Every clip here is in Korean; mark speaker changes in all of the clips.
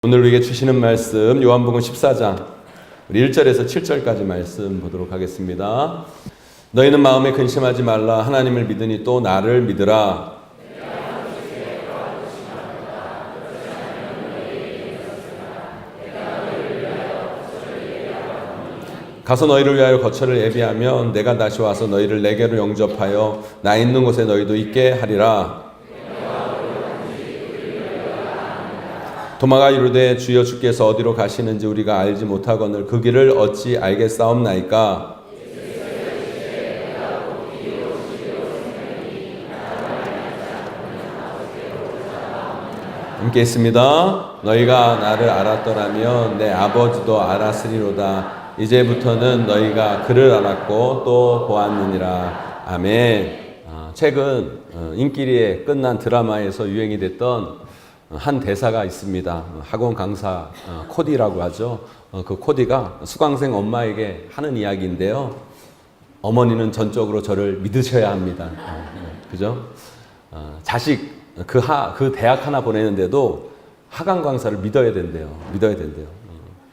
Speaker 1: 오늘 우리에게 주시는 말씀 요한복음 14장 우리 1절에서 7절까지 말씀 보도록 하겠습니다. 너희는 마음에 근심하지 말라. 하나님을 믿으니 또 나를 믿으라. 가서 너희를 위하여 거처를 예비하면 내가 다시 와서 너희를 내게로 영접하여 나 있는 곳에 너희도 있게 하리라. 도마가 이르되 주여 주께서 어디로 가시는지 우리가 알지 못하거늘 그 길을 어찌 알겠사옵나이까. 함께 있습니다. 너희가 나를 알았더라면 내 아버지도 알았으리로다. 이제부터는 너희가 그를 알았고 또 보았느니라. 아멘. 최근 인기리에 끝난 드라마에서 유행이 됐던 한 대사가 있습니다. 학원 강사 코디라고 하죠. 그 코디가 수강생 엄마에게 하는 이야기인데요. 어머니는 전적으로 저를 믿으셔야 합니다. 그죠? 자식 그 대학 하나 보내는데도 학원 강사를 믿어야 된대요.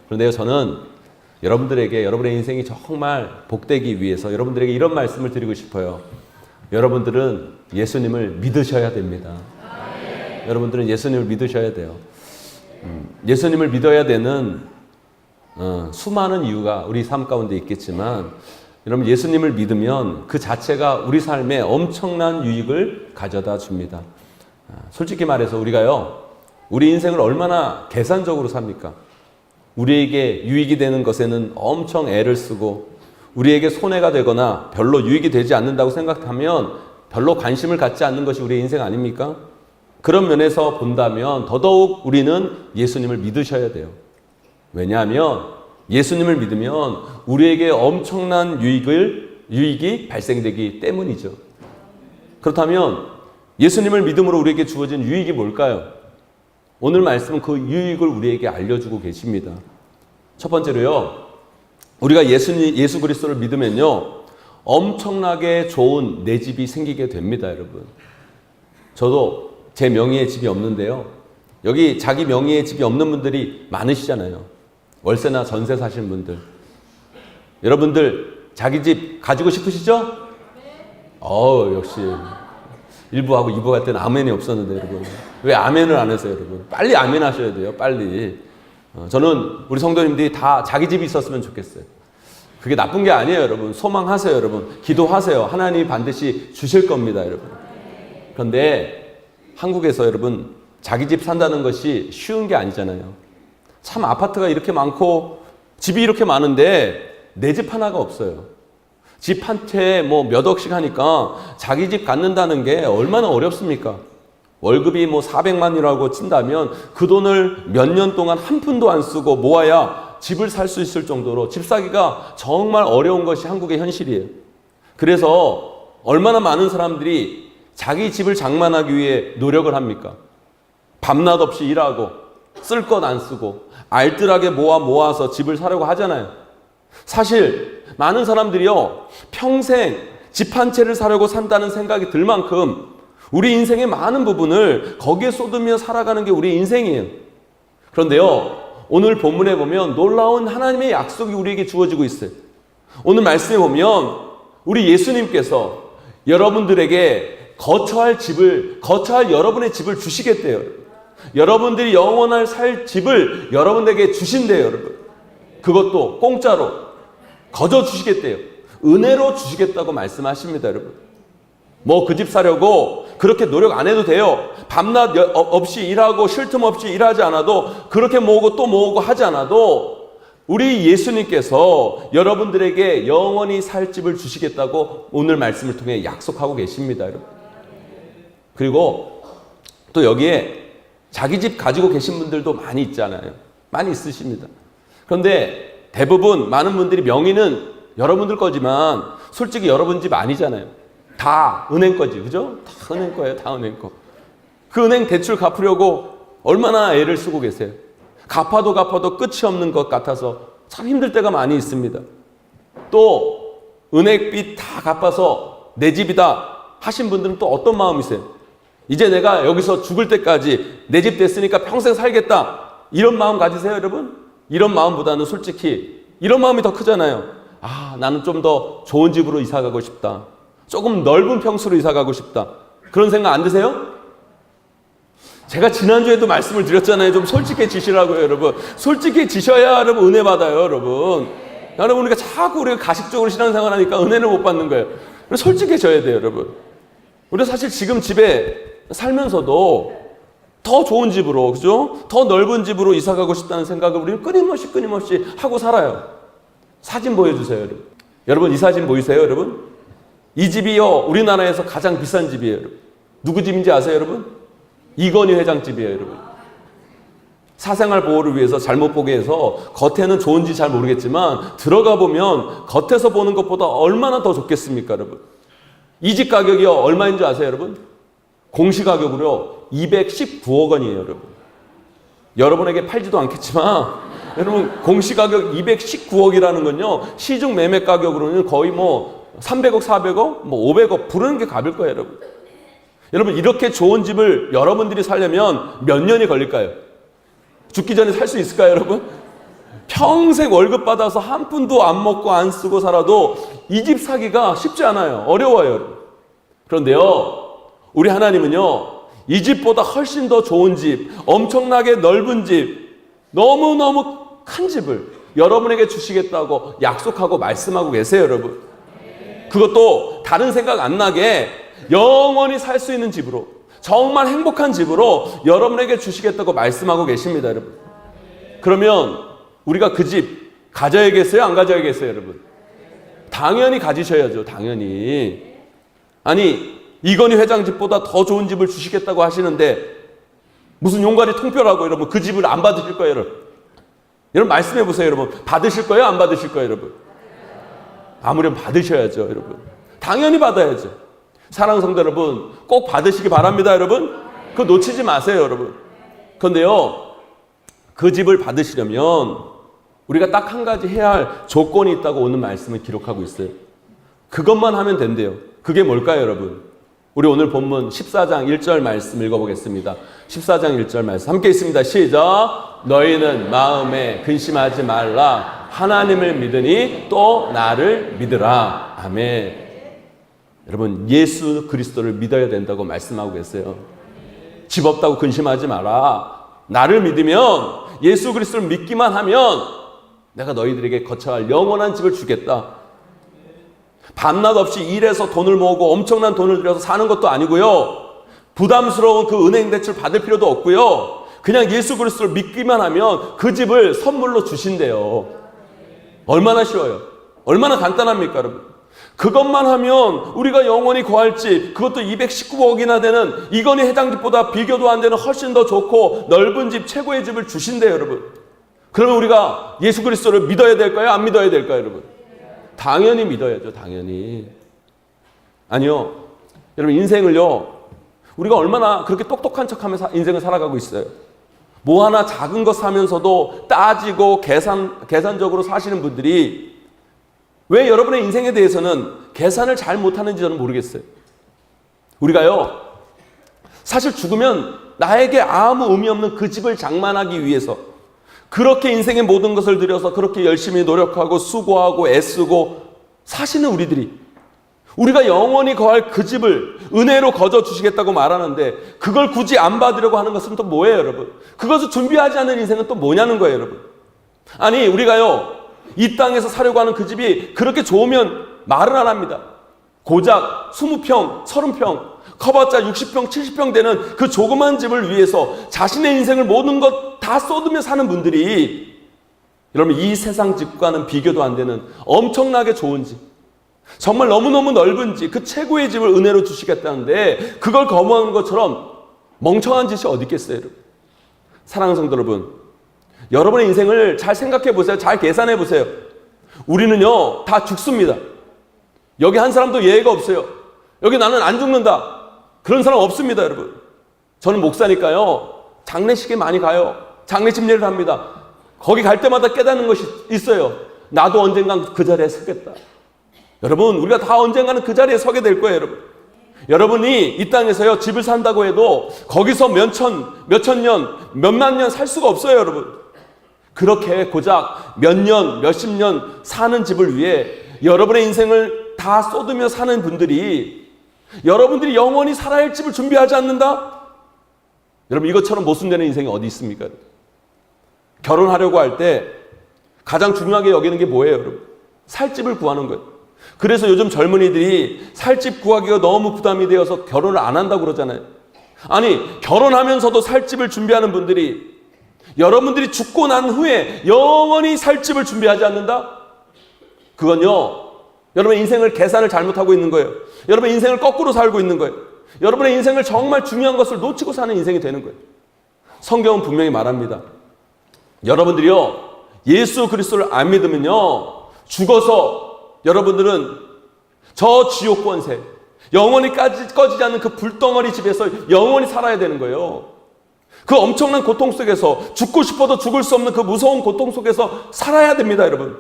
Speaker 1: 그런데요, 저는 여러분들에게 여러분의 인생이 정말 복되기 위해서 여러분들에게 이런 말씀을 드리고 싶어요. 여러분들은 예수님을 믿으셔야 됩니다. 여러분들은 예수님을 믿으셔야 돼요. 예수님을 믿어야 되는 수많은 이유가 우리 삶 가운데 있겠지만 여러분 예수님을 믿으면 그 자체가 우리 삶에 엄청난 유익을 가져다 줍니다. 솔직히 말해서 우리가요, 우리 인생을 얼마나 계산적으로 삽니까? 우리에게 유익이 되는 것에는 엄청 애를 쓰고 우리에게 손해가 되거나 별로 유익이 되지 않는다고 생각하면 별로 관심을 갖지 않는 것이 우리의 인생 아닙니까? 그런 면에서 본다면 더더욱 우리는 예수님을 믿으셔야 돼요. 왜냐하면 예수님을 믿으면 우리에게 엄청난 유익이 발생되기 때문이죠. 그렇다면 예수님을 믿음으로 우리에게 주어진 유익이 뭘까요? 오늘 말씀은 그 유익을 우리에게 알려주고 계십니다. 첫 번째로요, 우리가 예수 그리스도를 믿으면요, 엄청나게 좋은 내 집이 생기게 됩니다, 여러분. 저도 제 명의의 집이 없는데요. 여기 자기 명의의 집이 없는 분들이 많으시잖아요. 월세나 전세 사시는 분들. 여러분들 자기 집 가지고 싶으시죠? 역시 1부하고 2부 갈 때는 아멘이 없었는데 여러분. 왜 아멘을 안 하세요, 여러분? 빨리 아멘 하셔야 돼요, 빨리. 저는 우리 성도님들이 다 자기 집이 있었으면 좋겠어요. 그게 나쁜 게 아니에요, 여러분. 소망하세요, 여러분. 기도하세요. 하나님이 반드시 주실 겁니다, 여러분. 그런데 한국에서 여러분 자기 집 산다는 것이 쉬운 게 아니잖아요. 참 아파트가 이렇게 많고 집이 이렇게 많은데 내 집 하나가 없어요. 집 한 채에 몇 억씩 하니까 자기 집 갖는다는 게 얼마나 어렵습니까? 월급이 400만이라고 친다면 그 돈을 몇 년 동안 한 푼도 안 쓰고 모아야 집을 살 수 있을 정도로 집 사기가 정말 어려운 것이 한국의 현실이에요. 그래서 얼마나 많은 사람들이 자기 집을 장만하기 위해 노력을 합니까? 밤낮 없이 일하고 쓸 것 안 쓰고 알뜰하게 모아서 집을 사려고 하잖아요. 사실 많은 사람들이요, 평생 집 한 채를 사려고 산다는 생각이 들 만큼 우리 인생의 많은 부분을 거기에 쏟으며 살아가는 게 우리 인생이에요. 그런데요, 오늘 본문에 보면 놀라운 하나님의 약속이 우리에게 주어지고 있어요. 오늘 말씀에 보면 우리 예수님께서 여러분들에게 거처할 여러분의 집을 주시겠대요. 여러분들이 영원할 살 집을 여러분에게 주신대요, 여러분. 그것도 공짜로 거저 주시겠대요. 은혜로 주시겠다고 말씀하십니다, 여러분. 그 집 사려고 그렇게 노력 안 해도 돼요. 밤낮 없이 일하고 쉴 틈 없이 일하지 않아도 그렇게 모으고 또 모으고 하지 않아도 우리 예수님께서 여러분들에게 영원히 살 집을 주시겠다고 오늘 말씀을 통해 약속하고 계십니다, 여러분. 그리고 또 여기에 자기 집 가지고 계신 분들도 많이 있잖아요. 많이 있으십니다. 그런데 대부분 많은 분들이 명의는 여러분들 거지만 솔직히 여러분 집 아니잖아요. 다 은행 거지, 그죠? 다 은행 거예요, 다 은행 거. 그 은행 대출 갚으려고 얼마나 애를 쓰고 계세요. 갚아도 끝이 없는 것 같아서 참 힘들 때가 많이 있습니다. 또 은행빚 다 갚아서 내 집이다 하신 분들은 또 어떤 마음이세요? 이제 내가 여기서 죽을 때까지 내 집 됐으니까 평생 살겠다. 이런 마음 가지세요, 여러분? 이런 마음보다는 솔직히 이런 마음이 더 크잖아요. 나는 좀 더 좋은 집으로 이사 가고 싶다. 조금 넓은 평수로 이사 가고 싶다. 그런 생각 안 드세요? 제가 지난주에도 말씀을 드렸잖아요. 좀 솔직해지시라고요, 여러분. 솔직해지셔야 여러분 은혜 받아요, 여러분. 여러분, 우리가 자꾸 우리가 가식적으로 신앙생활 하니까 은혜를 못 받는 거예요. 솔직해져야 돼요, 여러분. 우리가 사실 지금 집에 살면서도 더 좋은 집으로, 그죠? 더 넓은 집으로 이사 가고 싶다는 생각을 우리는 끊임없이 하고 살아요. 사진 보여주세요, 여러분. 여러분, 이 사진 보이세요, 여러분? 이 집이요, 우리나라에서 가장 비싼 집이에요, 여러분. 누구 집인지 아세요, 여러분? 이건희 회장 집이에요, 여러분. 사생활 보호를 위해서 잘못 보게 해서 겉에는 좋은지 잘 모르겠지만 들어가 보면 겉에서 보는 것보다 얼마나 더 좋겠습니까, 여러분? 이 집 가격이요, 얼마인 줄 아세요, 여러분? 공시가격으로 219억 원이에요, 여러분. 여러분에게 팔지도 않겠지만 여러분, 공시가격 219억이라는 건요, 시중 매매 가격으로는 거의 300억, 400억, 500억 부르는 게 값일 거예요, 여러분. 여러분, 이렇게 좋은 집을 여러분들이 살려면 몇 년이 걸릴까요? 죽기 전에 살 수 있을까요, 여러분? 평생 월급 받아서 한 푼도 안 먹고 안 쓰고 살아도 이 집 사기가 쉽지 않아요. 어려워요, 여러분. 그런데요, 우리 하나님은요, 이 집보다 훨씬 더 좋은 집, 엄청나게 넓은 집, 너무너무 큰 집을 여러분에게 주시겠다고 약속하고 말씀하고 계세요, 여러분. 그것도 다른 생각 안 나게 영원히 살 수 있는 집으로, 정말 행복한 집으로 여러분에게 주시겠다고 말씀하고 계십니다, 여러분. 그러면 우리가 그 집 가져야겠어요? 안 가져야겠어요, 여러분? 당연히 가지셔야죠, 당연히. 아니, 이건희 회장 집보다 더 좋은 집을 주시겠다고 하시는데 무슨 용가리 통뼈라고 여러분 그 집을 안 받으실 거예요, 여러분? 여러분 말씀해 보세요, 여러분. 받으실 거예요? 안 받으실 거예요, 여러분? 아무렴 받으셔야죠, 여러분. 당연히 받아야죠. 사랑하는 성도 여러분, 꼭 받으시기 바랍니다, 여러분. 그거 놓치지 마세요, 여러분. 그런데요, 그 집을 받으시려면 우리가 딱 한 가지 해야 할 조건이 있다고 오늘 말씀을 기록하고 있어요. 그것만 하면 된대요. 그게 뭘까요, 여러분? 우리 오늘 본문 14장 1절 말씀 읽어보겠습니다. 14장 1절 말씀 함께 있습니다. 시작. 너희는 마음에 근심하지 말라. 하나님을 믿으니 또 나를 믿으라. 아멘. 여러분, 예수 그리스도를 믿어야 된다고 말씀하고 계세요. 집 없다고 근심하지 마라. 나를 믿으면, 예수 그리스도를 믿기만 하면 내가 너희들에게 거쳐야 할 영원한 집을 주겠다. 밤낮 없이 일해서 돈을 모으고 엄청난 돈을 들여서 사는 것도 아니고요. 부담스러운 그 은행 대출 받을 필요도 없고요. 그냥 예수 그리스도를 믿기만 하면 그 집을 선물로 주신대요. 얼마나 쉬워요. 얼마나 간단합니까, 여러분? 그것만 하면 우리가 영원히 거할 집, 그것도 219억이나 되는 이건희 회장 집보다 비교도 안 되는 훨씬 더 좋고 넓은 집, 최고의 집을 주신대요, 여러분. 그러면 우리가 예수 그리스도를 믿어야 될까요? 안 믿어야 될까요, 여러분? 당연히 믿어야죠, 당연히. 아니요. 여러분, 인생을요, 우리가 얼마나 그렇게 똑똑한 척하면서 인생을 살아가고 있어요. 뭐 하나 작은 것 사면서도 따지고 계산적으로 사시는 분들이 왜 여러분의 인생에 대해서는 계산을 잘 못하는지 저는 모르겠어요. 우리가요, 사실 죽으면 나에게 아무 의미 없는 그 집을 장만하기 위해서 그렇게 인생의 모든 것을 들여서 그렇게 열심히 노력하고 수고하고 애쓰고 사시는 우리가 영원히 거할 그 집을 은혜로 거저 주시겠다고 말하는데 그걸 굳이 안 받으려고 하는 것은 또 뭐예요, 여러분? 그것을 준비하지 않는 인생은 또 뭐냐는 거예요, 여러분. 아니, 우리가요, 이 땅에서 사려고 하는 그 집이 그렇게 좋으면 말은 안 합니다. 고작 20평, 30평, 커봤자 60평, 70평 되는 그 조그만 집을 위해서 자신의 인생을 모든 것 다 쏟으며 사는 분들이, 여러분, 이 세상 집과는 비교도 안 되는 엄청나게 좋은 집, 정말 너무너무 넓은 집, 그 최고의 집을 은혜로 주시겠다는데 그걸 거부하는 것처럼 멍청한 짓이 어디 있겠어요, 여러분? 사랑하는 성도 여러분, 여러분의 인생을 잘 생각해 보세요. 잘 계산해 보세요. 우리는요, 다 죽습니다. 여기 한 사람도 예외가 없어요. 여기 나는 안 죽는다, 그런 사람 없습니다, 여러분. 저는 목사니까요, 장례식에 많이 가요. 장례식 예를 합니다. 거기 갈 때마다 깨닫는 것이 있어요. 나도 언젠간 그 자리에 서겠다. 여러분, 우리가 다 언젠가는 그 자리에 서게 될 거예요, 여러분. 여러분이 이 땅에서요, 집을 산다고 해도 거기서 몇천 년, 몇만 년 살 수가 없어요, 여러분. 그렇게 고작 몇 년, 몇십 년 사는 집을 위해 여러분의 인생을 다 쏟으며 사는 분들이 여러분들이 영원히 살아야 할 집을 준비하지 않는다? 여러분, 이것처럼 모순되는 인생이 어디 있습니까? 결혼하려고 할 때 가장 중요하게 여기는 게 뭐예요, 여러분? 살 집을 구하는 거예요. 그래서 요즘 젊은이들이 살 집 구하기가 너무 부담이 되어서 결혼을 안 한다고 그러잖아요. 아니, 결혼하면서도 살 집을 준비하는 분들이 여러분들이 죽고 난 후에 영원히 살 집을 준비하지 않는다? 그건요, 여러분의 인생을 계산을 잘못하고 있는 거예요. 여러분의 인생을 거꾸로 살고 있는 거예요. 여러분의 인생을 정말 중요한 것을 놓치고 사는 인생이 되는 거예요. 성경은 분명히 말합니다. 여러분들이요, 예수 그리스도를 안 믿으면요, 죽어서 여러분들은 저 지옥 권세, 영원히 꺼지지 않는 그 불덩어리 집에서 영원히 살아야 되는 거예요. 그 엄청난 고통 속에서, 죽고 싶어도 죽을 수 없는 그 무서운 고통 속에서 살아야 됩니다, 여러분.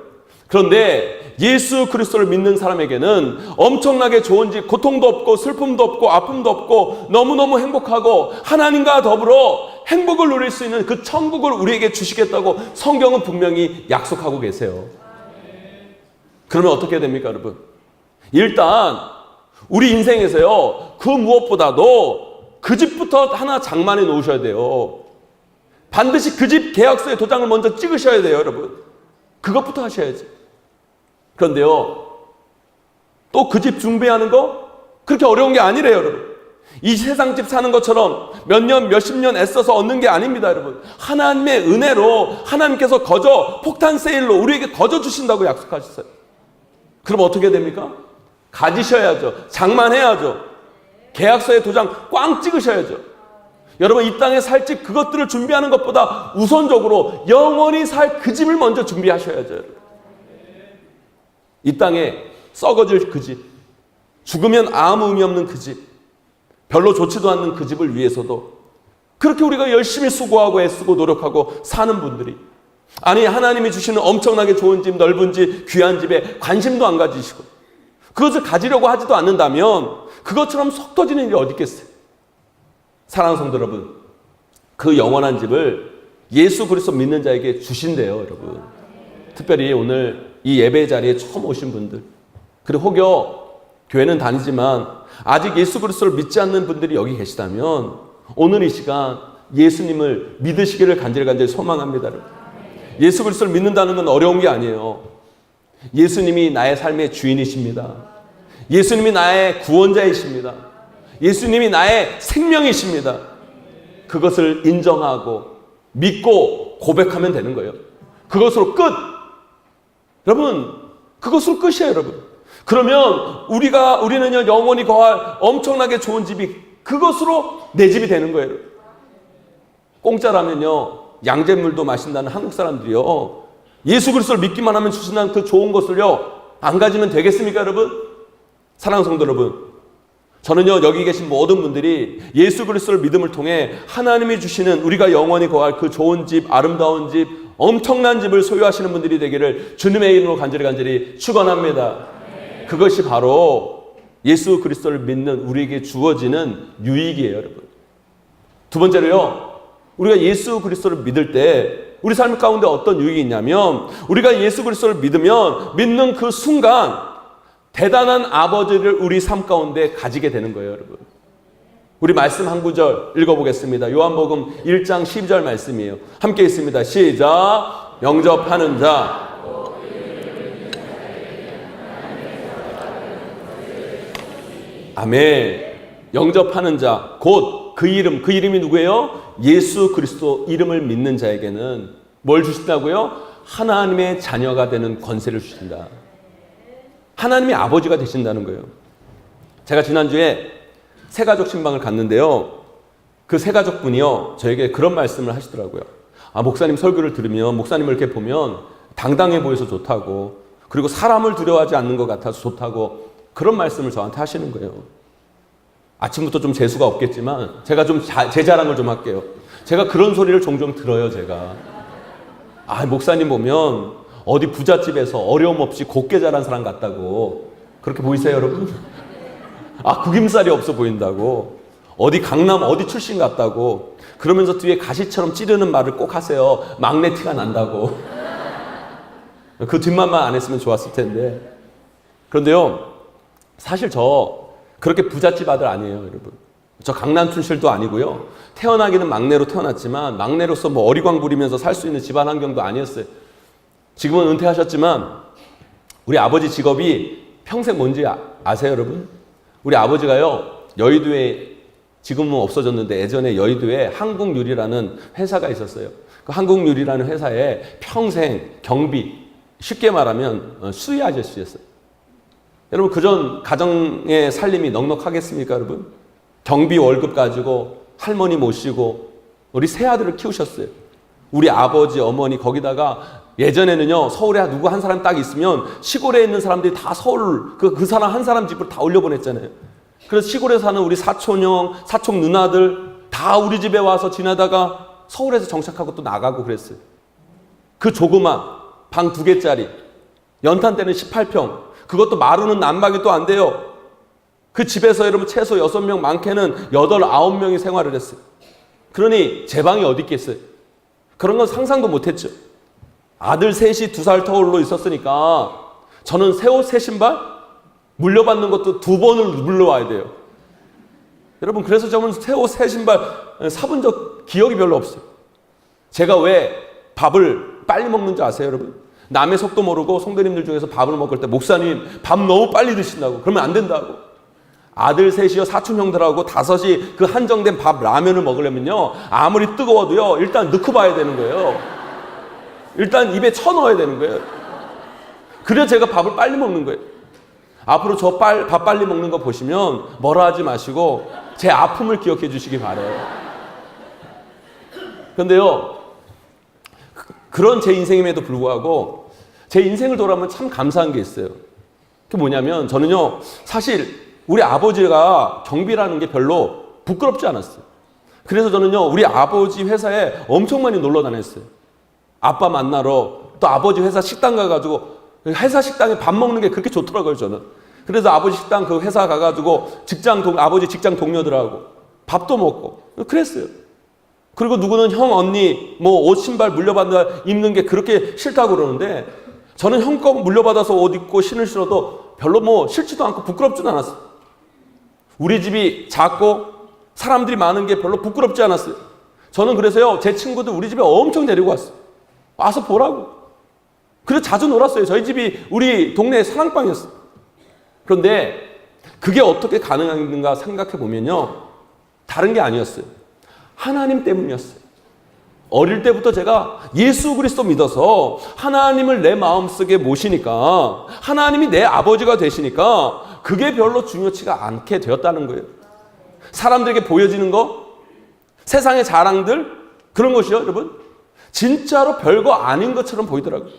Speaker 1: 그런데 예수 그리스도를 믿는 사람에게는 엄청나게 좋은 집, 고통도 없고 슬픔도 없고 아픔도 없고 너무너무 행복하고 하나님과 더불어 행복을 누릴 수 있는 그 천국을 우리에게 주시겠다고 성경은 분명히 약속하고 계세요. 그러면 어떻게 됩니까, 여러분? 일단 우리 인생에서요, 그 무엇보다도 그 집부터 하나 장만해 놓으셔야 돼요. 반드시 그 집 계약서에 도장을 먼저 찍으셔야 돼요, 여러분. 그것부터 하셔야지. 그런데요, 또 그 집 준비하는 거 그렇게 어려운 게 아니래요, 여러분. 이 세상 집 사는 것처럼 몇 년, 몇십 년 애써서 얻는 게 아닙니다, 여러분. 하나님의 은혜로 하나님께서 폭탄 세일로 우리에게 거저 주신다고 약속하셨어요. 그럼 어떻게 됩니까? 가지셔야죠. 장만해야죠. 계약서에 도장 꽝 찍으셔야죠. 여러분, 이 땅에 살 집 그것들을 준비하는 것보다 우선적으로 영원히 살 그 집을 먼저 준비하셔야죠. 이 땅에 썩어질 그 집, 죽으면 아무 의미 없는 그 집, 별로 좋지도 않는 그 집을 위해서도 그렇게 우리가 열심히 수고하고 애쓰고 노력하고 사는 분들이, 아니, 하나님이 주시는 엄청나게 좋은 집, 넓은 집, 귀한 집에 관심도 안 가지시고 그것을 가지려고 하지도 않는다면 그것처럼 속 터지는 일이 어디 있겠어요? 사랑하는 성도 여러분, 그 영원한 집을 예수 그리스도 믿는 자에게 주신대요, 여러분. 특별히 오늘 이 예배 자리에 처음 오신 분들, 그리고 혹여 교회는 다니지만 아직 예수 그리스도를 믿지 않는 분들이 여기 계시다면 오늘 이 시간 예수님을 믿으시기를 간절히 소망합니다, 여러분. 예수 그리스도를 믿는다는 건 어려운 게 아니에요. 예수님이 나의 삶의 주인이십니다. 예수님이 나의 구원자이십니다. 예수님이 나의 생명이십니다. 그것을 인정하고 믿고 고백하면 되는 거예요. 그것으로 끝. 여러분, 그것으로 끝이에요, 여러분. 그러면 우리는요, 영원히 거할 엄청나게 좋은 집이 그것으로 내 집이 되는 거예요. 공짜라면요, 양잿물도 마신다는 한국 사람들이요, 예수 그리스도를 믿기만 하면 주신다는 그 좋은 것을요, 안 가지면 되겠습니까, 여러분? 사랑하는 성도 여러분, 저는요, 여기 계신 모든 분들이 예수 그리스도를 믿음을 통해 하나님이 주시는 우리가 영원히 거할 그 좋은 집, 아름다운 집, 엄청난 집을 소유하시는 분들이 되기를 주님의 이름으로 간절히 축원합니다. 그것이 바로 예수 그리스도를 믿는 우리에게 주어지는 유익이에요, 여러분. 두 번째로요, 우리가 예수 그리스도를 믿을 때 우리 삶 가운데 어떤 유익이 있냐면, 우리가 예수 그리스도를 믿는 그 순간 대단한 아버지를 우리 삶 가운데 가지게 되는 거예요, 여러분. 우리 말씀 한 구절 읽어보겠습니다. 요한복음 1장 12절 말씀이에요. 함께 있습니다. 시작. 영접하는 자. 아멘. 영접하는 자, 곧 그 이름이 누구예요? 예수 그리스도 이름을 믿는 자에게는 뭘 주신다고요? 하나님의 자녀가 되는 권세를 주신다. 하나님의 아버지가 되신다는 거예요. 제가 지난주에 새가족 신방을 갔는데요, 그 새가족분이요, 저에게 그런 말씀을 하시더라고요. 목사님 설교를 들으면, 목사님을 이렇게 보면 당당해 보여서 좋다고, 그리고 사람을 두려워하지 않는 것 같아서 좋다고, 그런 말씀을 저한테 하시는 거예요. 아침부터 좀 재수가 없겠지만 제가 좀 제 자랑을 좀 할게요. 제가 그런 소리를 종종 들어요, 제가. 목사님 보면 어디 부잣집에서 어려움 없이 곱게 자란 사람 같다고. 그렇게 보이세요, 여러분? 구김살이 없어 보인다고. 어디 강남 어디 출신 같다고. 그러면서 뒤에 가시처럼 찌르는 말을 꼭 하세요. 막내 티가 난다고. 그 뒷말만 안 했으면 좋았을 텐데. 그런데요, 사실 저 그렇게 부잣집 아들 아니에요, 여러분. 저 강남 출신도 아니고요. 태어나기는 막내로 태어났지만 막내로서 뭐 어리광 부리면서 살 수 있는 집안 환경도 아니었어요. 지금은 은퇴하셨지만 우리 아버지 직업이 평생 뭔지 아세요, 여러분? 우리 아버지가요, 여의도에, 지금은 없어졌는데 예전에 여의도에 한국유리라는 회사가 있었어요. 그 한국유리라는 회사에 평생 경비, 쉽게 말하면 수의 아저씨였어요. 여러분, 그전 가정의 살림이 넉넉하겠습니까, 여러분? 경비 월급 가지고 할머니 모시고 우리 세 아들을 키우셨어요. 우리 아버지, 어머니, 거기다가 예전에는요, 서울에 누구 한 사람 딱 있으면 시골에 있는 사람들이 다 서울, 그 사람 한 사람 집으로 다 올려보냈잖아요. 그래서 시골에 사는 우리 사촌 형, 사촌 누나들 다 우리 집에 와서 지내다가 서울에서 정착하고 또 나가고 그랬어요. 그 조그만 방 2개짜리, 연탄 때는 18평, 그것도 마루는 난방이 또 안 돼요. 그 집에서 여러분 최소 6명, 많게는 8, 9명이 생활을 했어요. 그러니 제 방이 어디 있겠어요? 그런 건 상상도 못했죠. 아들 셋이 2살 터울로 있었으니까 저는 새 옷, 새 신발 물려받는 것도 2번을 물려와야 돼요. 여러분, 그래서 저는 새 옷, 새 신발 사본 적 기억이 별로 없어요. 제가 왜 밥을 빨리 먹는 줄 아세요, 여러분? 남의 속도 모르고 성도님들 중에서 밥을 먹을 때 목사님 밥 너무 빨리 드신다고, 그러면 안 된다고. 아들 셋이요, 사촌 형들하고 5이 그 한정된 밥 라면을 먹으려면요, 아무리 뜨거워도요 일단 넣고 봐야 되는 거예요. 일단 입에 쳐넣어야 되는 거예요. 그래야 제가 밥을 빨리 먹는 거예요. 앞으로 저 밥 빨리 먹는 거 보시면 뭐라 하지 마시고 제 아픔을 기억해 주시기 바라요. 그런데요, 그런 제 인생임에도 불구하고 제 인생을 돌아보면 참 감사한 게 있어요. 그게 뭐냐면, 저는요 사실 우리 아버지가 경비라는 게 별로 부끄럽지 않았어요. 그래서 저는요 우리 아버지 회사에 엄청 많이 놀러 다녔어요. 아빠 만나러, 또 아버지 회사 식당 가가지고, 회사 식당에 밥 먹는 게 그렇게 좋더라고요, 저는. 그래서 아버지 식당 그 회사 가가지고 아버지 직장 동료들하고 밥도 먹고 그랬어요. 그리고 누구는 형, 언니 뭐 옷, 신발 물려받아 입는 게 그렇게 싫다고 그러는데, 저는 형 거 물려받아서 옷 입고 신을 신어도 별로 뭐 싫지도 않고 부끄럽지도 않았어요. 우리 집이 작고 사람들이 많은 게 별로 부끄럽지 않았어요. 저는 그래서요 제 친구들 우리 집에 엄청 데리고 왔어요. 와서 보라고. 그래서 자주 놀았어요. 저희 집이 우리 동네 사랑방이었어요. 그런데 그게 어떻게 가능한가 생각해 보면요, 다른 게 아니었어요. 하나님 때문이었어요. 어릴 때부터 제가 예수 그리스도 믿어서 하나님을 내 마음속에 모시니까, 하나님이 내 아버지가 되시니까 그게 별로 중요치가 않게 되었다는 거예요. 사람들에게 보여지는 거, 세상의 자랑들, 그런 것이요, 여러분, 진짜로 별거 아닌 것처럼 보이더라고요.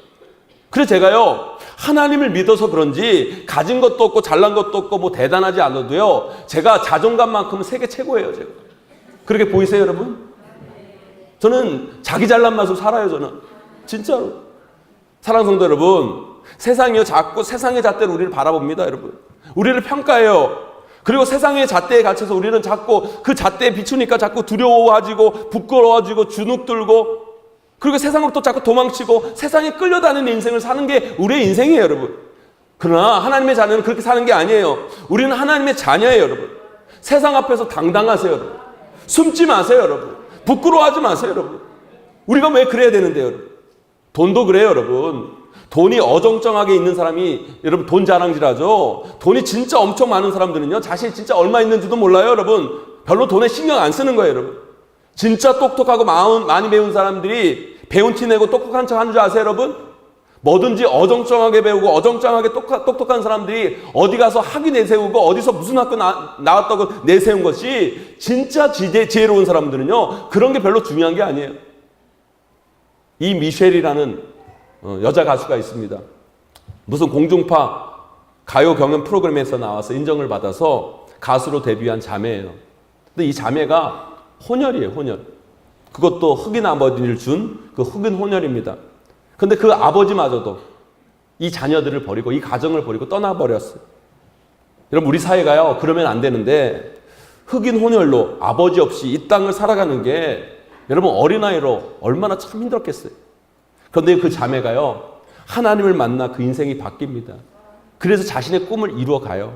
Speaker 1: 그래서 제가요 하나님을 믿어서 그런지 가진 것도 없고 잘난 것도 없고 뭐 대단하지 않아도요, 제가 자존감만큼은 세계 최고예요. 제가 그렇게 보이세요, 여러분? 저는 자기 잘난 맛으로 살아요. 저는 진짜로. 사랑하는 성도 여러분, 세상이요 자꾸 세상의 잣대로 우리를 바라봅니다. 여러분, 우리를 평가해요. 그리고 세상의 잣대에 갇혀서 우리는 자꾸 그 잣대에 비추니까 자꾸 두려워지고 부끄러워지고 주눅들고, 그리고 세상으로 또 자꾸 도망치고 세상에 끌려다니는 인생을 사는 게 우리의 인생이에요, 여러분. 그러나 하나님의 자녀는 그렇게 사는 게 아니에요. 우리는 하나님의 자녀예요, 여러분. 세상 앞에서 당당하세요, 여러분. 숨지 마세요, 여러분. 부끄러워하지 마세요, 여러분. 우리가 왜 그래야 되는데요, 여러분? 돈도 그래요, 여러분. 돈이 어정쩡하게 있는 사람이 여러분 돈 자랑질하죠. 돈이 진짜 엄청 많은 사람들은요, 자신이 진짜 얼마 있는지도 몰라요, 여러분. 별로 돈에 신경 안 쓰는 거예요, 여러분. 진짜 똑똑하고 많이 배운 사람들이 배운 티 내고 똑똑한 척 하는 줄 아세요, 여러분? 뭐든지 어정쩡하게 배우고 어정쩡하게 똑똑한 사람들이 어디 가서 학위 내세우고 어디서 무슨 학교 나왔다고 내세운 것이, 진짜 지혜로운 사람들은요 그런 게 별로 중요한 게 아니에요. 이 미셸이라는 여자 가수가 있습니다. 무슨 공중파 가요 경연 프로그램에서 나와서 인정을 받아서 가수로 데뷔한 자매예요. 근데 이 자매가 혼혈이에요, 혼혈. 그것도 흑인 아버지를 준 그 흑인 혼혈입니다. 근데 그 아버지마저도 이 자녀들을 버리고 이 가정을 버리고 떠나버렸어요. 여러분 우리 사회가요 그러면 안 되는데 흑인 혼혈로 아버지 없이 이 땅을 살아가는 게 여러분 어린아이로 얼마나 참 힘들었겠어요. 그런데 그 자매가요 하나님을 만나 그 인생이 바뀝니다. 그래서 자신의 꿈을 이루어가요.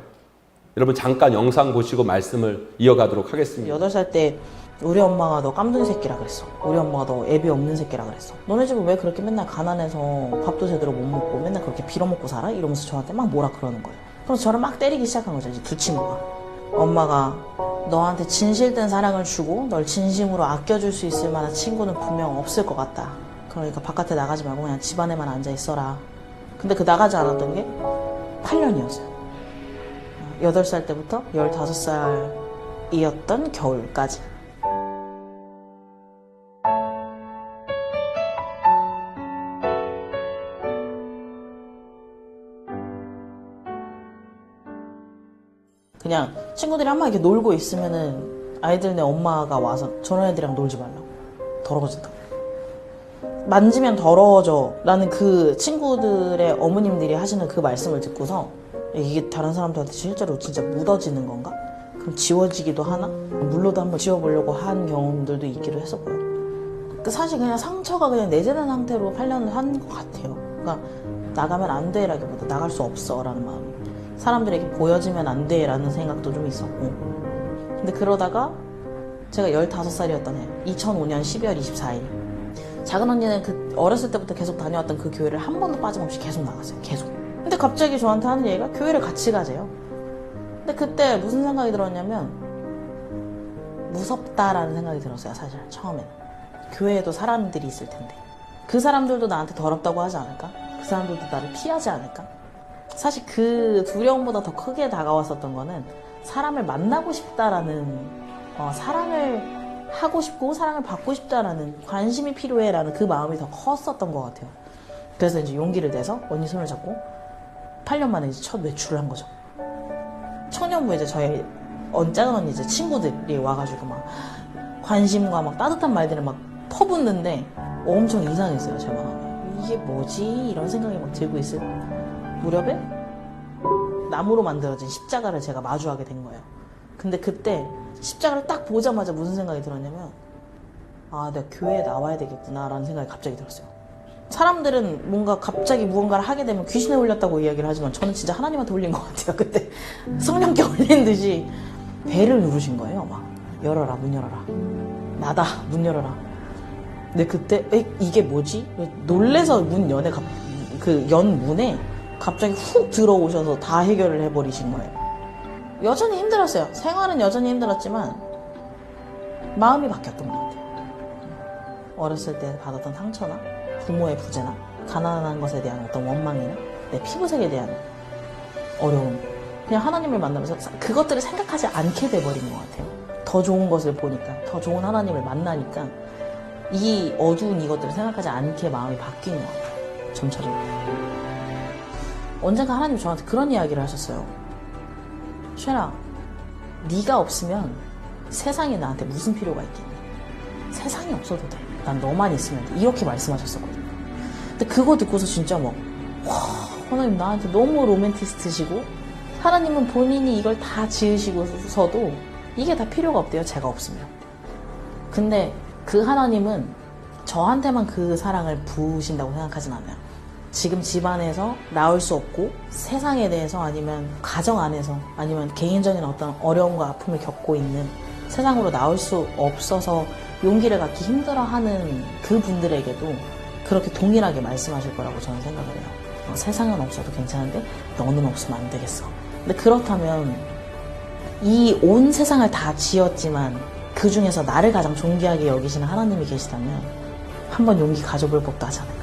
Speaker 1: 여러분 잠깐 영상 보시고 말씀을 이어가도록 하겠습니다.
Speaker 2: 8살 때 우리 엄마가 너 깜둥이 새끼라 그랬어. 우리 엄마가 너 애비 없는 새끼라 그랬어. 너네 집은 왜 그렇게 맨날 가난해서 밥도 제대로 못 먹고 맨날 그렇게 빌어먹고 살아? 이러면서 저한테 막 뭐라 그러는 거예요. 그래서 저를 막 때리기 시작한 거죠. 이제 두 친구가. 엄마가 너한테 진실된 사랑을 주고 널 진심으로 아껴줄 수 있을 만한 친구는 분명 없을 것 같다. 그러니까 바깥에 나가지 말고 그냥 집 안에만 앉아 있어라. 근데 그 나가지 않았던 게 8년이었어요. 8살 때부터 15살이었던 겨울까지. 그냥 친구들이 한번 이렇게 놀고 있으면은 아이들네 엄마가 와서 저런 애들이랑 놀지 말라고. 더러워진다. 만지면 더러워져 라는 그 친구들의 어머님들이 하시는 그 말씀을 듣고서 이게 다른 사람들한테 실제로 진짜 묻어지는 건가? 그럼 지워지기도 하나? 물로도 한번 지워보려고 한 경험들도 있기도 했었고요. 사실 그냥 상처가 그냥 내재된 상태로 8년을 한 것 같아요. 그러니까 나가면 안 돼라기보다 나갈 수 없어 라는 마음이. 사람들에게 보여지면 안 돼라는 생각도 좀 있었고. 근데 그러다가 제가 15살이었던 해 2005년 12월 24일 작은 언니는 그 어렸을 때부터 계속 다녀왔던 그 교회를 한 번도 빠짐없이 계속 나갔어요. 계속. 근데 갑자기 저한테 하는 얘기가 교회를 같이 가재요. 근데 그때 무슨 생각이 들었냐면 무섭다라는 생각이 들었어요. 사실 처음에는. 교회에도 사람들이 있을 텐데 그 사람들도 나한테 더럽다고 하지 않을까? 그 사람들도 나를 피하지 않을까? 사실 그 두려움보다 더 크게 다가왔었던 거는 사람을 만나고 싶다라는 사랑을 하고 싶고 사랑을 받고 싶다라는 관심이 필요해라는 그 마음이 더 컸었던 것 같아요. 그래서 이제 용기를 내서 언니 손을 잡고 8년 만에 이제 첫 외출을 한 거죠. 청년부에 이제 저희 작은 언니 이제 친구들이 와가지고 막 관심과 막 따뜻한 말들을 막 퍼붓는데 엄청 이상했어요. 제 마음에. 이게 뭐지? 이런 생각이 막 들고 있을 무렵에 나무로 만들어진 십자가를 제가 마주하게 된 거예요. 근데 그때 십자가를 딱 보자마자 무슨 생각이 들었냐면 아, 내가 교회에 나와야 되겠구나 라는 생각이 갑자기 들었어요. 사람들은 뭔가 갑자기 무언가를 하게 되면 귀신에 올렸다고 이야기를 하지만 저는 진짜 하나님한테 올린 것 같아요. 그때 성령께 올린 듯이 배를 누르신 거예요. 막 열어라, 문 열어라. 나다, 문 열어라. 근데 그때 이게 뭐지? 놀래서 문 연에 그 연 문에 갑자기 훅 들어오셔서 다 해결을 해버리신 거예요. 여전히 힘들었어요. 생활은 여전히 힘들었지만 마음이 바뀌었던 것 같아요. 어렸을 때 받았던 상처나 부모의 부재나 가난한 것에 대한 어떤 원망이나 내 피부색에 대한 어려움, 그냥 하나님을 만나면서 그것들을 생각하지 않게 돼버린 것 같아요. 더 좋은 것을 보니까, 더 좋은 하나님을 만나니까 이 어두운 이것들을 생각하지 않게 마음이 바뀌는 것 같아요. 점차적으로. 언젠가 하나님이 저한테 그런 이야기를 하셨어요. 쉐나, 네가 없으면 세상에 나한테 무슨 필요가 있겠니? 세상이 없어도 돼. 난 너만 있으면 돼. 이렇게 말씀하셨었거든요. 근데 그거 듣고서 진짜 막 와, 하나님 나한테 너무 로맨티스트시고 하나님은 본인이 이걸 다 지으시고서도 이게 다 필요가 없대요. 제가 없으면. 근데 그 하나님은 저한테만 그 사랑을 부으신다고 생각하진 않아요. 지금 집안에서 나올 수 없고 세상에 대해서 아니면 가정 안에서 아니면 개인적인 어떤 어려움과 아픔을 겪고 있는 세상으로 나올 수 없어서 용기를 갖기 힘들어하는 그 분들에게도 그렇게 동일하게 말씀하실 거라고 저는 생각을 해요. 세상은 없어도 괜찮은데 너는 없으면 안 되겠어. 근데 그렇다면 이 온 세상을 다 지었지만 그 중에서 나를 가장 존귀하게 여기시는 하나님이 계시다면 한번 용기 가져볼 법도 하지 않을까.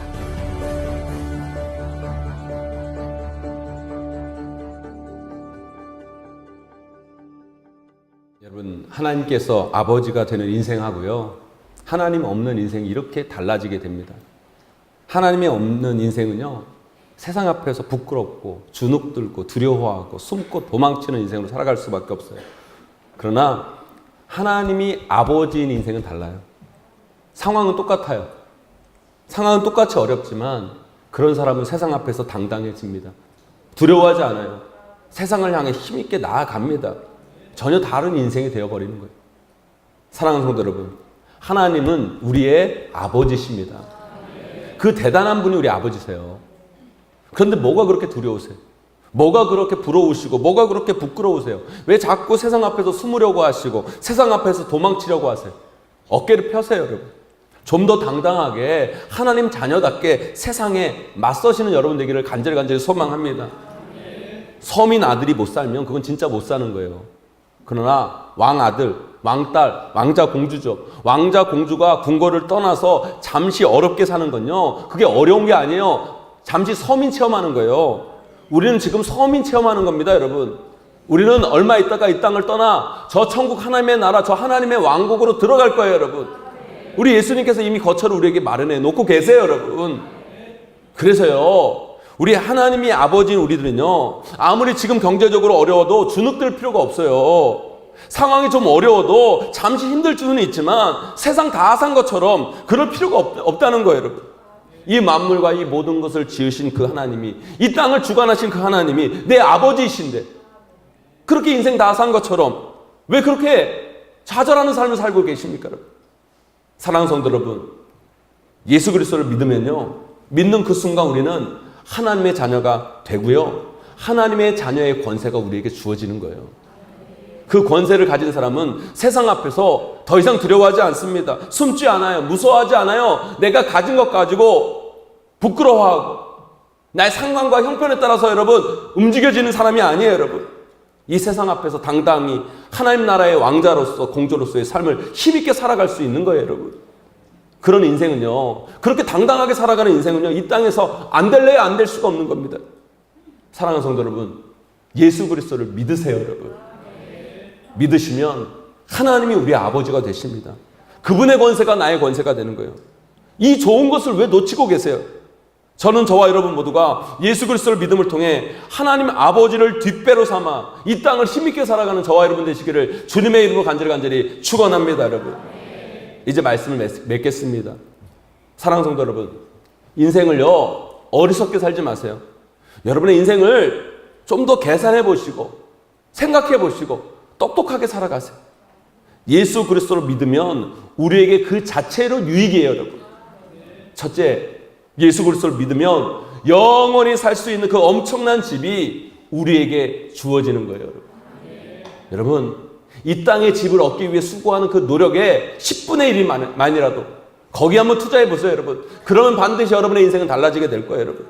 Speaker 1: 여러분 하나님께서 아버지가 되는 인생하고요 하나님 없는 인생이 이렇게 달라지게 됩니다. 하나님이 없는 인생은요 세상 앞에서 부끄럽고 주눅들고 두려워하고 숨고 도망치는 인생으로 살아갈 수밖에 없어요. 그러나 하나님이 아버지인 인생은 달라요. 상황은 똑같아요. 상황은 똑같이 어렵지만 그런 사람은 세상 앞에서 당당해집니다. 두려워하지 않아요. 세상을 향해 힘있게 나아갑니다. 전혀 다른 인생이 되어버리는 거예요. 사랑하는 성도 여러분, 하나님은 우리의 아버지십니다. 그 대단한 분이 우리 아버지세요. 그런데 뭐가 그렇게 두려우세요? 뭐가 그렇게 부러우시고 뭐가 그렇게 부끄러우세요? 왜 자꾸 세상 앞에서 숨으려고 하시고 세상 앞에서 도망치려고 하세요? 어깨를 펴세요, 여러분. 좀 더 당당하게 하나님 자녀답게 세상에 맞서시는 여러분 되기를 간절히 소망합니다. 서민 아들이 못 살면 그건 진짜 못 사는 거예요. 그러나 왕아들, 왕딸, 왕자 공주죠. 왕자 공주가 궁궐을 떠나서 잠시 어렵게 사는 건요, 그게 어려운 게 아니에요. 잠시 서민 체험하는 거예요. 우리는 지금 서민 체험하는 겁니다, 여러분. 우리는 얼마 있다가 이 땅을 떠나 저 천국 하나님의 나라, 저 하나님의 왕국으로 들어갈 거예요, 여러분. 우리 예수님께서 이미 거처를 우리에게 마련해 놓고 계세요, 여러분. 그래서요, 우리 하나님이 아버지인 우리들은요, 아무리 지금 경제적으로 어려워도 주눅들 필요가 없어요. 상황이 좀 어려워도 잠시 힘들 수는 있지만 세상 다 산 것처럼 그럴 필요가 없다는 거예요, 여러분. 이 만물과 이 모든 것을 지으신 그 하나님이, 이 땅을 주관하신 그 하나님이 내 아버지이신데 그렇게 인생 다 산 것처럼 왜 그렇게 좌절하는 삶을 살고 계십니까, 여러분? 사랑하는 성도 여러분, 예수 그리스도를 믿으면요, 믿는 그 순간 우리는 하나님의 자녀가 되고요, 하나님의 자녀의 권세가 우리에게 주어지는 거예요. 그 권세를 가진 사람은 세상 앞에서 더 이상 두려워하지 않습니다. 숨지 않아요. 무서워하지 않아요. 내가 가진 것 가지고 부끄러워하고 나의 상관과 형편에 따라서 여러분 움직여지는 사람이 아니에요, 여러분. 이 세상 앞에서 당당히 하나님 나라의 왕자로서 공주로서의 삶을 힘있게 살아갈 수 있는 거예요, 여러분. 그런 인생은요, 그렇게 당당하게 살아가는 인생은요, 이 땅에서 안 될래야 안 될 수가 없는 겁니다. 사랑하는 성도 여러분, 예수 그리스도를 믿으세요, 여러분. 믿으시면 하나님이 우리 아버지가 되십니다. 그분의 권세가 나의 권세가 되는 거예요. 이 좋은 것을 왜 놓치고 계세요? 저는 저와 여러분 모두가 예수 그리스도를 믿음을 통해 하나님 아버지를 뒷배로 삼아 이 땅을 힘있게 살아가는 저와 여러분 되시기를 주님의 이름으로 간절히 축원합니다, 여러분. 이제 말씀을 맺겠습니다. 사랑하는 성도 여러분, 인생을요, 어리석게 살지 마세요. 여러분의 인생을 좀 더 계산해 보시고 생각해 보시고 똑똑하게 살아가세요. 예수 그리스도를 믿으면 우리에게 그 자체로 유익이에요, 여러분. 첫째, 예수 그리스도를 믿으면 영원히 살 수 있는 그 엄청난 집이 우리에게 주어지는 거예요, 여러분. 여러분, 이 땅의 집을 얻기 위해 수고하는 그 노력의 10분의 1만이라도 거기 한번 투자해 보세요, 여러분. 그러면 반드시 여러분의 인생은 달라지게 될 거예요, 여러분.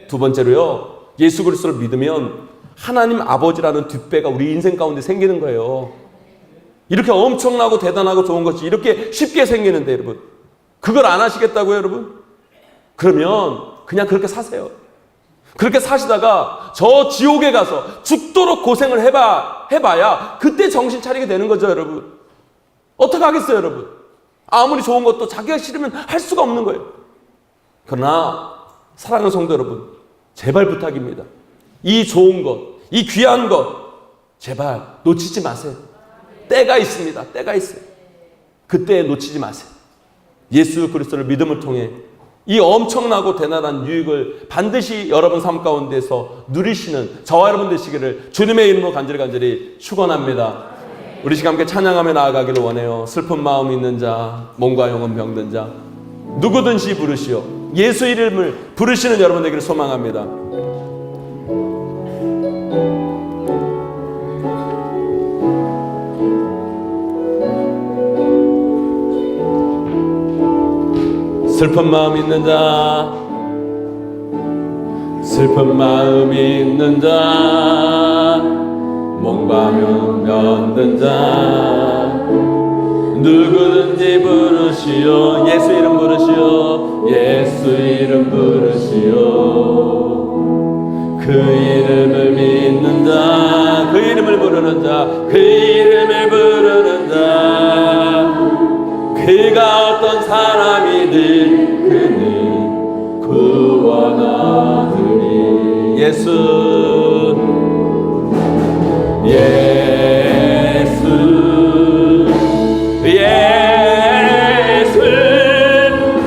Speaker 1: 두 번째로요, 예수 그리스도를 믿으면 하나님 아버지라는 뒷배가 우리 인생 가운데 생기는 거예요. 이렇게 엄청나고 대단하고 좋은 것이 이렇게 쉽게 생기는데, 여러분, 그걸 안 하시겠다고요, 여러분? 그러면 그냥 그렇게 사세요. 그렇게 사시다가 저 지옥에 가서 죽도록 고생을 해봐야 그때 정신 차리게 되는 거죠, 여러분. 어떻게 하겠어요, 여러분? 아무리 좋은 것도 자기가 싫으면 할 수가 없는 거예요. 그러나 사랑하는 성도 여러분, 제발 부탁입니다. 이 좋은 것, 이 귀한 것 제발 놓치지 마세요. 때가 있습니다. 때가 있어요. 그때 놓치지 마세요. 예수 그리스도를 믿음을 통해 이 엄청나고 대단한 유익을 반드시 여러분 삶 가운데서 누리시는 저와 여러분 되시기를 주님의 이름으로 간절히 축원합니다. 우리 시간 함께 찬양하며 나아가기를 원해요. 슬픈 마음 있는 자, 몸과 영혼 병든 자, 누구든지 부르시오. 예수 이름을 부르시는 여러분 되기를 소망합니다. 슬픈 마음 있는 자, 슬픈 마음 있는 자, 몸과 영혼 병든 자, 누구든지 부르시오. 예수 이름 부르시오. 예수 이름 부르시오. 그 이름을 믿는 자, 그 이름을 부르는 자, 그 이름을 부르는 자, 그가 어떤 사람이든 그는 구원하리니. 예수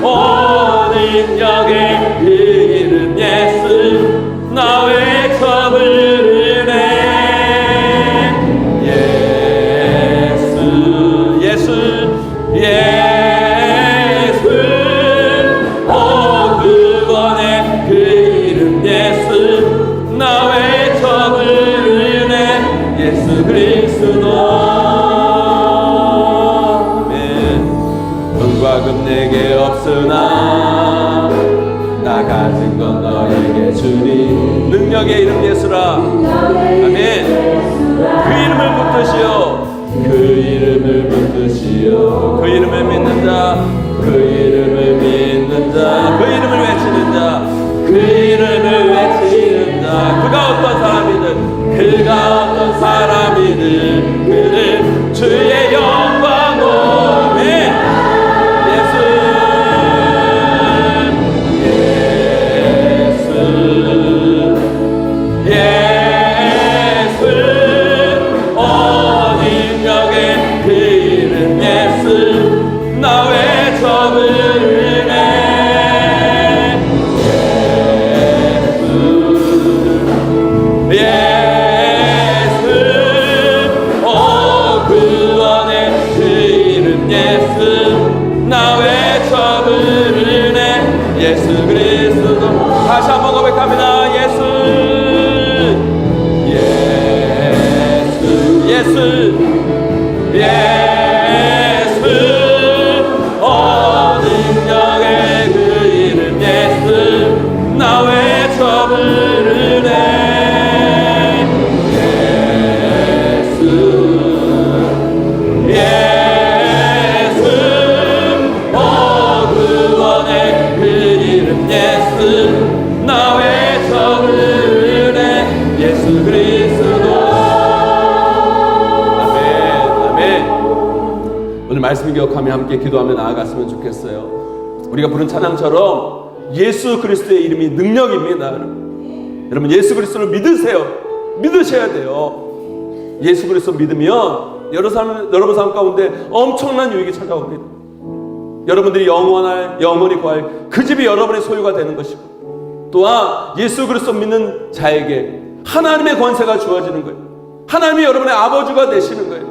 Speaker 1: 온 인격의 그 이름 예수, 나 외쳐 부르네. 아멘. 돈과 금 내게 없으나 나 가진 건 너에게 주니 능력의 이름 예수라. 아멘. 그 이름을 붙드시오. 그 이름을 붙드시오. 그 이름을 믿는 자, 그 이름을 믿는 자, 그 이름을 외치는 자, 그 이름을 외치는 자. 그가 어떤 사람이든, 그가 어떤 사람이든 그는 주의 영광으로. 아멘. 예수 나 외쳐 부르네. 예수 오 구원의 그 이름 예수 나 외쳐 부르네. 예수 그리스도 다시 한번 고백합니다. 예수 예수 예수 나 외쳐 부르네. 예수 예수 오 구원의 그 이름 예수 나 외쳐 부르네. 예수 그리스도. 아멘 아멘. 오늘 말씀 기억하며 함께 기도하며 나아갔으면 좋겠어요. 우리가 부른 찬양처럼 예수 그리스도의 이름이 능력입니다. 여러분 예수 그리스도를 믿으세요. 믿으셔야 돼요. 예수 그리스도 믿으면 여러분 삶 가운데 엄청난 유익이 찾아옵니다. 여러분들이 영원히 구할 그 집이 여러분의 소유가 되는 것이고, 또한 예수 그리스도 믿는 자에게 하나님의 권세가 주어지는 거예요. 하나님이 여러분의 아버지가 되시는 거예요.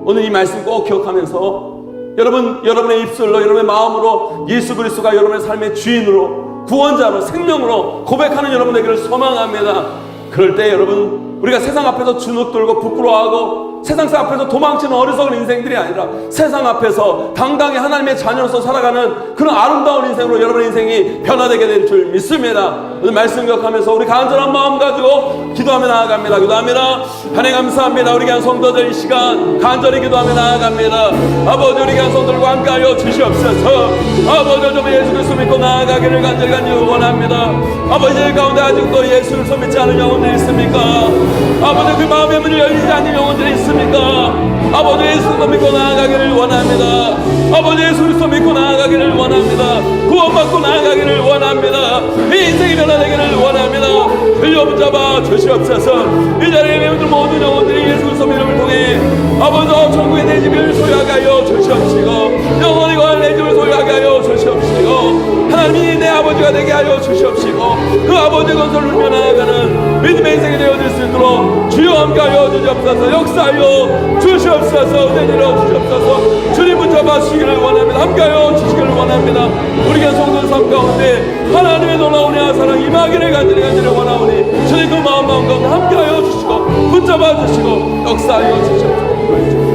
Speaker 1: 오늘 이 말씀 꼭 기억하면서 여러분의 입술로, 여러분의 마음으로 예수 그리스도가 여러분의 삶의 주인으로, 구원자로, 생명으로 고백하는 여러분 되기를 소망합니다. 그럴 때 여러분, 우리가 세상 앞에서 주눅들고 부끄러워하고 세상 앞에서 도망치는 어리석은 인생들이 아니라 세상 앞에서 당당히 하나님의 자녀로서 살아가는 그런 아름다운 인생으로 여러분의 인생이 변화되게 될 줄 믿습니다. 오늘 말씀 기억하면서 우리 간절한 마음 가지고 기도하며 나아갑니다. 기도합니다. 하나님 감사합니다. 우리 간 성도들 이 시간 간절히 기도하며 나아갑니다. 아버지, 우리 간 성도들과 함께하여 주시옵소서. 아버지, 좀 예수 그리스도 믿고 나아가기를 간절히 원합니다. 아버지, 가운데 아직도 예수 그리스도 믿지 않은 영혼들이 있습니까? 아버지, 그 마음의 문이 열리지 않는 영혼들이 있습니까? 아버지, 예수 그리스도 믿고 나아가기를 원합니다. 아버지, 예수 그리스도 믿고 나아가기를 원합니다. 구원받고 나아가기를 원합니다. 이 인생이 변화되기를 원합니다. 흘려붙잡아 주시옵소서. 이 자리에 매운들 모든 영혼들이 예수 그리스도 이름을 통해 아버지, 천국의 내 집을 소유하게 하여 주시옵시고, 영원히 거할 내 집을 소유하게 하여 주시옵시고, 하나님이 내 아버지가 되게 하여 주시옵시고, 그 아버지의 건설을 누리며 나아가는 믿음의 인생이 되어질 수 있도록 주여 함께하여 주시옵소서. 역사하여 주시옵소서. 은혜 내려 주시옵소서. 주님 붙잡아 주시기를 원합니다. 함께하여 주시기를 원합니다. 우리가 성도의 삶 가운데 하나님의 놀라운 은혜와 사랑 임하기를 간절히 원하오니 주님 그 마음 가운데 함께하여 주시고 붙잡아 주시고 역사하여 주시옵소서.